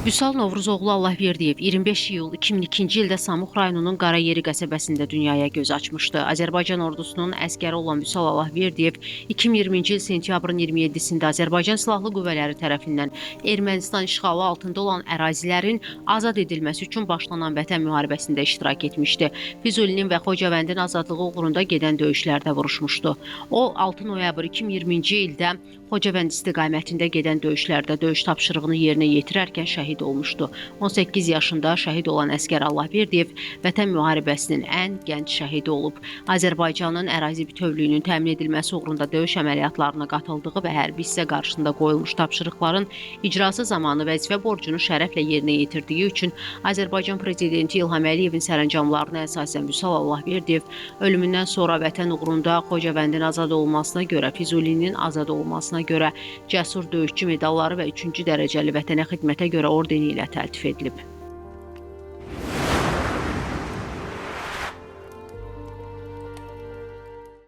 Vüsal Novruzoğlu Allahverdiyev 25 iyul 2002-ci ildə Samux rayonunun Qarayeri qəsəbəsində dünyaya göz açmışdı. Azərbaycan ordusunun əskəri olan Vüsal Allahverdiyev 2020-ci il sentyabrın 27-sində Azərbaycan Silahlı Qüvvələri tərəfindən Ermənistan işğalı altında olan ərazilərin azad edilməsi üçün başlanan Vətən müharibəsində iştirak etmişdi. Füzulinin və Xocavəndin azadlığı uğrunda gedən döyüşlərdə vuruşmuşdu. O 6 noyabr 2020-ci ildə Xocavənd istiqamətində gedən döyüşlərdə döyüş tapşırığını yerinə yetirərkən şəhid olmuşdu. 18 yaşında şəhid olan əskər Allahverdiyev Vətən müharibəsinin ən gənc şəhidi olub. Azərbaycanın ərazi bütövlüyünün təmin edilməsi uğrunda döyüş əməliyyatlarına qatıldığı və hərbi hissə qarşısında qoyulmuş tapşırıqların icrası zamanı vəzifə borcunu şərəflə yerinə yetirdiyi üçün Azərbaycan Prezidenti İlham Əliyevin sərəncamlarına əsasən Vüsal Allahverdiyev ölümündən sonra Vətən uğrunda Xocavəndin azad olmasına görə, Füzulinin azad olmasına görə cəsur döyüşçü medalları və 3-cü dərəcəli vətənə xidmətə görə ordeni ilə təltif edilib.